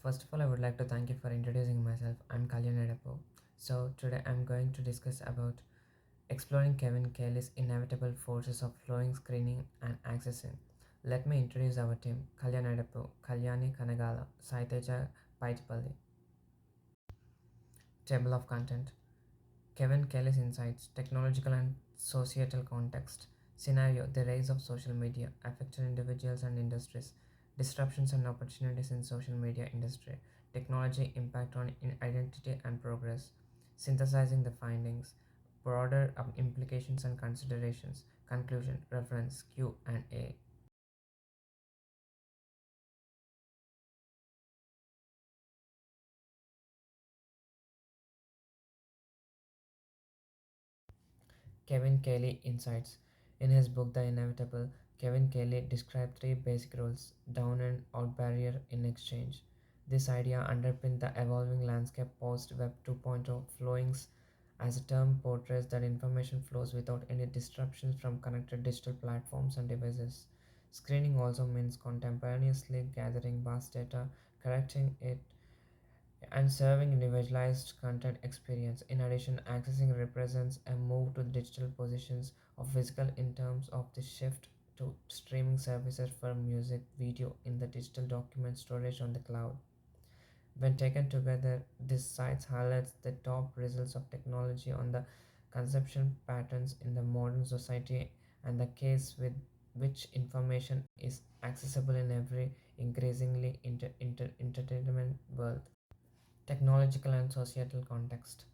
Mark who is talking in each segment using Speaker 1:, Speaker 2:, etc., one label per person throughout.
Speaker 1: First of all, I would like to thank you for introducing myself. I'm Kalyan Edapo. So, today I'm going to discuss about exploring Kevin Kelly's inevitable forces of flowing screening and accessing. Let me introduce our team: Kalyan Edapo, Kalyani Kanagala, Saiteja Paitipalli. Table of content: Kevin Kelly's insights, technological and societal context. Scenario: the rise of social media affected individuals and industries. Disruptions and opportunities in social media industry. Technology impact on identity and progress. Synthesizing the findings. Broader implications and considerations. Conclusion. Reference Q&A. Kevin Kelly Insights. In his book The Inevitable, Kevin Kelly described three basic rules: down and out barrier in exchange. This idea underpinned the evolving landscape post Web 2.0 flowings, as the term portrays that information flows without any disruptions from connected digital platforms and devices. Screening also means contemporaneously gathering vast data, correcting it, and serving individualized content experience. In addition, accessing represents a move to digital positions of physical in terms of the shift to streaming services for music, video in the digital document storage on the cloud. When taken together, this site highlights the top results of technology on the consumption patterns in the modern society and the case with which information is accessible in every increasingly entertainment world. Technological and societal context.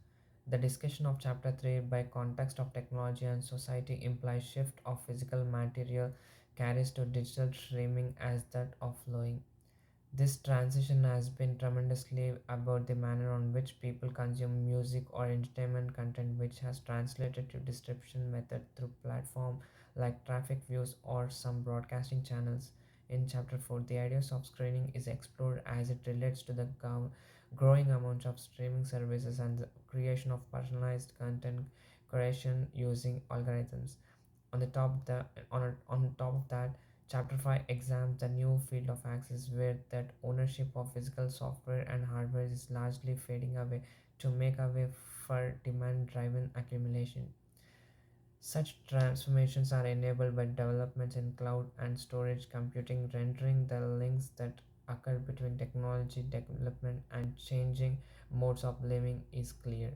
Speaker 1: The discussion of Chapter 3 by context of technology and society implies shift of physical material carries to digital streaming as that of flowing. This transition has been tremendously about the manner on which people consume music or entertainment content, which has translated to distribution method through platform like traffic views or some broadcasting channels. In chapter 4, the ideas of screening is explored as it relates to the growing amount of streaming services and the creation of personalized content creation using algorithms. On top of that, Chapter 5 examines the new field of access where that ownership of physical software and hardware is largely fading away to make a way for demand-driven accumulation. Such transformations are enabled by developments in cloud and storage computing, rendering the links that occur between technology development and changing modes of living is clear.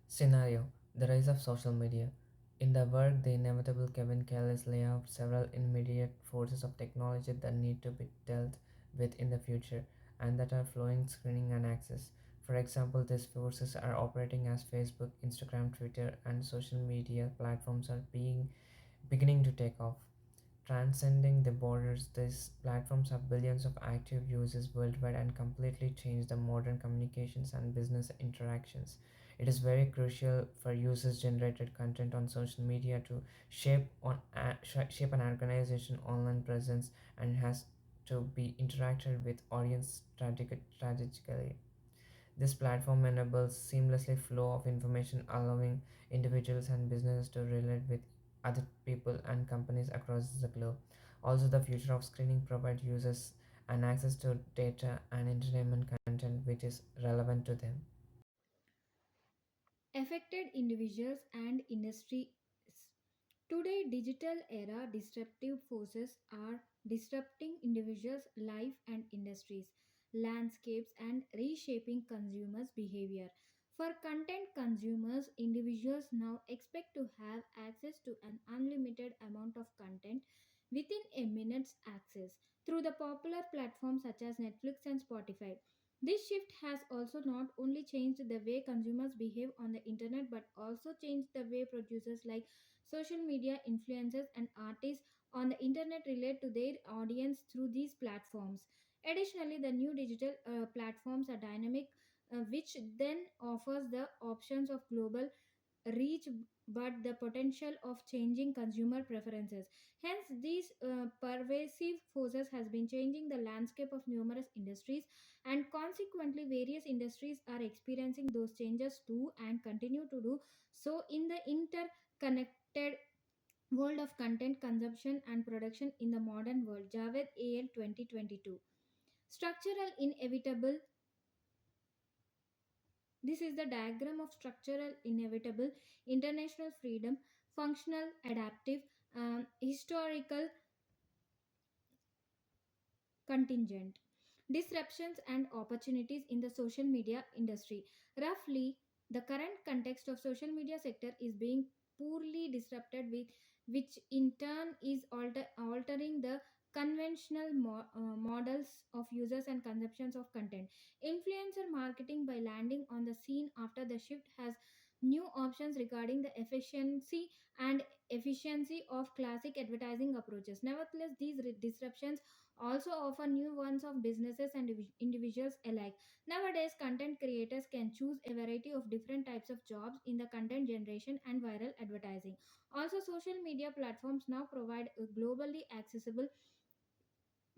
Speaker 1: Scenario: the rise of social media. In the work, the inevitable Kevin Kelly's lay out several immediate forces of technology that need to be dealt with in the future and that are flowing screening and access. For example, these forces are operating as Facebook, Instagram, Twitter, and social media platforms are beginning to take off. Transcending the borders, these platforms have billions of active users worldwide and completely change the modern communications and business interactions. It is very crucial for users generated content on social media to shape an organization online presence and has to be interacted with audience strategically. This platform enables seamlessly flow of information, allowing individuals and businesses to relate with other people and companies across the globe. Also, the future of screening provides users an access to data and entertainment content which is relevant to them.
Speaker 2: Affected individuals and industries. Today, digital era disruptive forces are disrupting individuals' life and industries, landscapes, and reshaping consumers' behavior. For content consumers, individuals now expect to have access to an unlimited amount of content within a minute's access through the popular platforms such as Netflix and Spotify. This shift has also not only changed the way consumers behave on the internet but also changed the way producers like social media influencers and artists on the internet relate to their audience through these platforms. Additionally, the new digital platforms are dynamic, which then offers the options of global reach but the potential of changing consumer preferences. Hence these pervasive forces has been changing the landscape of numerous industries, and consequently various industries are experiencing those changes too and continue to do so in the interconnected World of Content Consumption and Production in the Modern World, Javed AL 2022. Structural inevitable. This is the diagram of structural inevitable, international freedom, functional adaptive, historical contingent. Disruptions and opportunities in the social media industry. Roughly, the current context of social media sector is being poorly disrupted with which in turn is altering the conventional models of users and consumptions of content. Influencer marketing by landing on the scene after the shift has new options regarding the efficiency of classic advertising approaches. Nevertheless, these disruptions also offer new ones of businesses and individuals alike. Nowadays, content creators can choose a variety of different types of jobs in the content generation and viral advertising. Also, social media platforms now provide a globally accessible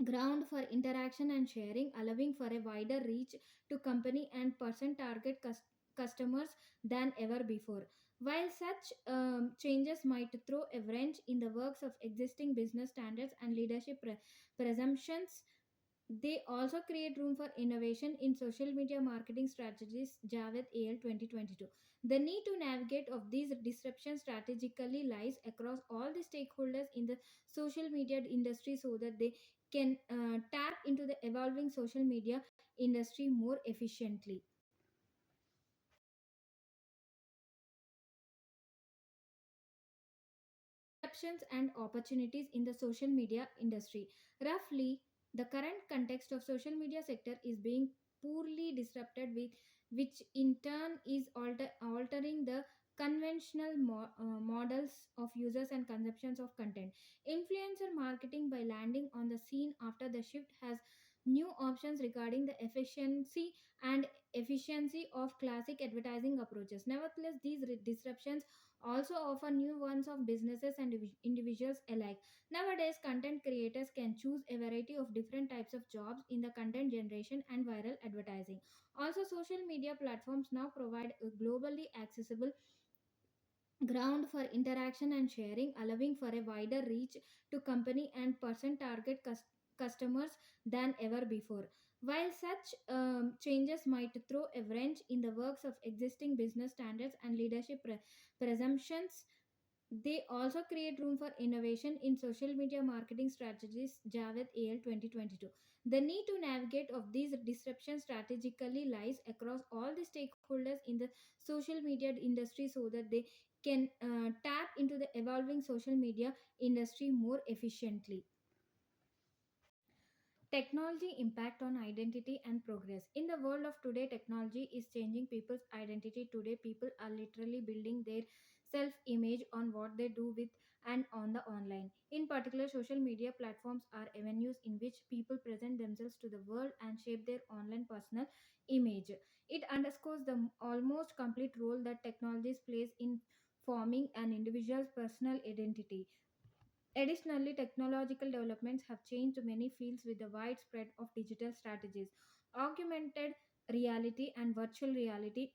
Speaker 2: ground for interaction and sharing, allowing for a wider reach to company and person target customers than ever before. While such changes might throw a wrench in the works of existing business standards and leadership presumptions, they also create room for innovation in social media marketing strategies. Javed AL 2022. The need to navigate of these disruptions strategically lies across all the stakeholders in the social media industry so that they can tap into the evolving social media industry more efficiently. Disruptions and opportunities in the social media industry. Roughly, the current context of social media sector is being poorly disrupted with which in turn is altering the conventional models of users and consumptions of content. Influencer marketing by landing on the scene after the shift has new options regarding the efficiency of classic advertising approaches. Nevertheless, these disruptions also offer new ones of businesses and individuals alike. Nowadays, content creators can choose a variety of different types of jobs in the content generation and viral advertising. Also, social media platforms now provide a globally accessible ground for interaction and sharing, allowing for a wider reach to company and person target customers than ever before. While such changes might throw a wrench in the works of existing business standards and leadership presumptions, they also create room for innovation in social media marketing strategies. Javed AL 2022. The need to navigate of these disruptions strategically lies across all the stakeholders in the social media industry so that they can tap into the evolving social media industry more efficiently. Technology impact on identity and progress. In the world of today, technology is changing people's identity. Today, people are literally building their self image on what they do with and on the online. In particular, social media platforms are avenues in which people present themselves to the world and shape their online personal image. It underscores the almost complete role that technologies plays in forming an individual's personal identity. Additionally, technological developments have changed many fields with the widespread of digital strategies. Augmented reality and virtual reality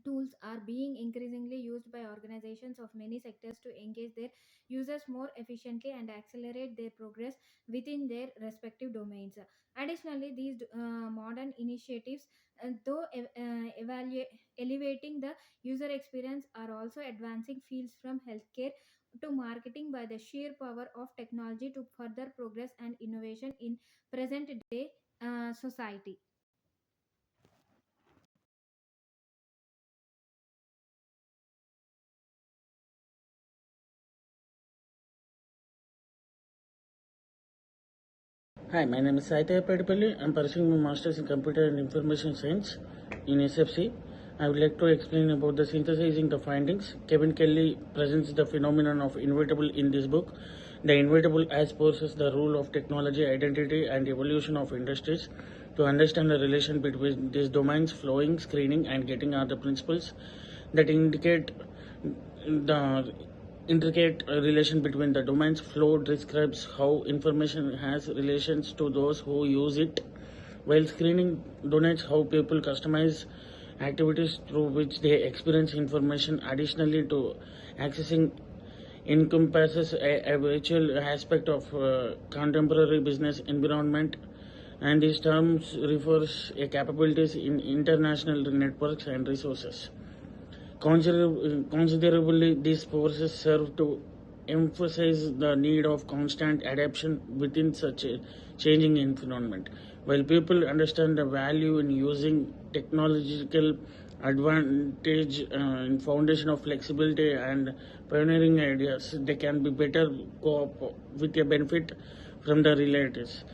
Speaker 2: tools are being increasingly used by organizations of many sectors to engage their users more efficiently and accelerate their progress within their respective domains. Additionally, these modern initiatives, though elevating the user experience, are also advancing fields from healthcare to marketing by the sheer power of technology to further progress and innovation in present day society.
Speaker 3: Hi, my name is Saitaya Pedipalli. I'm pursuing my Master's in Computer and Information Science in SFC. I would like to explain about the synthesizing the findings. Kevin Kelly presents the phenomenon of inevitable in this book. The inevitable as poses the role of technology, identity, and evolution of industries. To understand the relation between these domains, flowing, screening, and getting are the principles that indicate the intricate relation between the domains. Flow describes how information has relations to those who use it, while screening donates how people customize activities through which they experience information. Additionally to accessing encompasses a virtual aspect of contemporary business environment, and these terms refers a capabilities in international networks and resources. Considerably, these forces serve to emphasize the need of constant adaptation within such a changing environment. While people understand the value in using technological advantage in foundation of flexibility and pioneering ideas, they can be better cope with a benefit from the relatives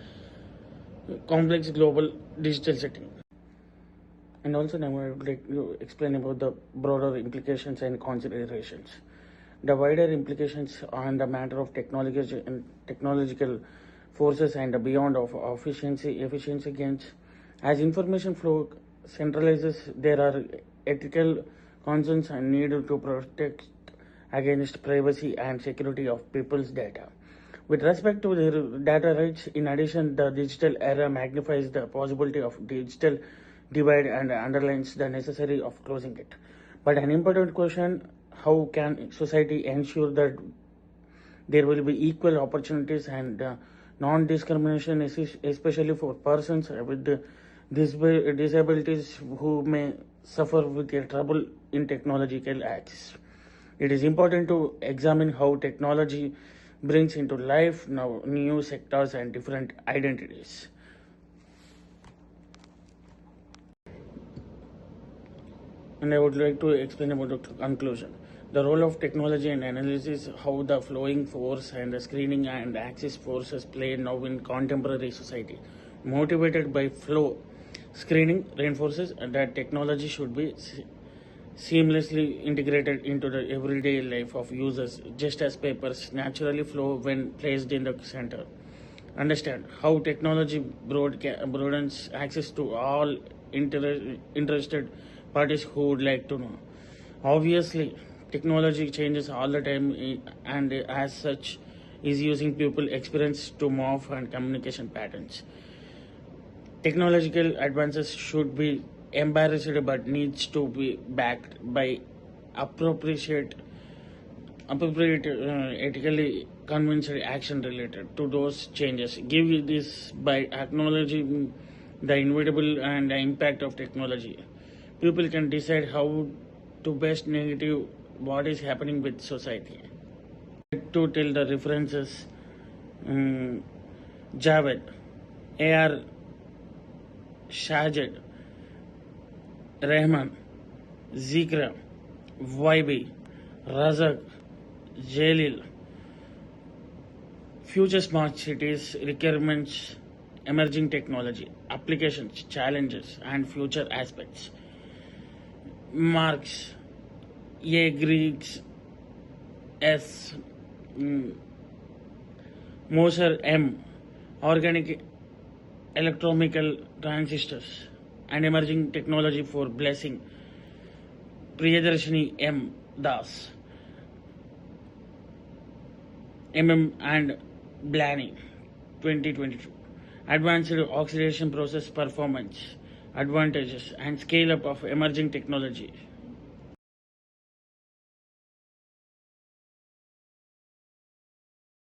Speaker 3: complex global digital setting. And also now I would like to explain about the broader implications and considerations. The wider implications on the matter of technological forces and beyond of efficiency gains. As information flow centralizes, there are ethical concerns and need to protect against privacy and security of people's data. With respect to their data rights, in addition, the digital era magnifies the possibility of digital divide and underlines the necessity of closing it. But an important question: how can society ensure that there will be equal opportunities and non-discrimination, especially for persons with disabilities who may suffer with a trouble in technological access? It is important to examine how technology brings into life now new sectors and different identities. And I would like to explain about the conclusion. The role of technology and analysis, how the flowing force and the screening and access forces play now in contemporary society. Motivated by flow, screening reinforces that technology should be seamlessly integrated into the everyday life of users, just as papers naturally flow when placed in the center. Understand how technology broadens access to all interested parties who would like to know. Obviously, technology changes all the time, and as such, is using people experience to morph and communication patterns. Technological advances should be embarrassed but needs to be backed by appropriate ethically convinced action related to those changes. Give this by acknowledging the inevitable and the impact of technology. People can decide how to best negative what is happening with society. To tell the references, Javed, A.R. Shahjad, Rahman, Zikra, YB, Razak, Jalil, future smart cities requirements, emerging technology, applications, challenges, and future aspects. Marx, A. Griggs, S. Moser M. Organic electrochemical transistors and emerging technology for blessing. Priyadarshini M. Das. MM and Blaney, 2022. Advanced oxidation process performance, advantages, and scale up of emerging technology.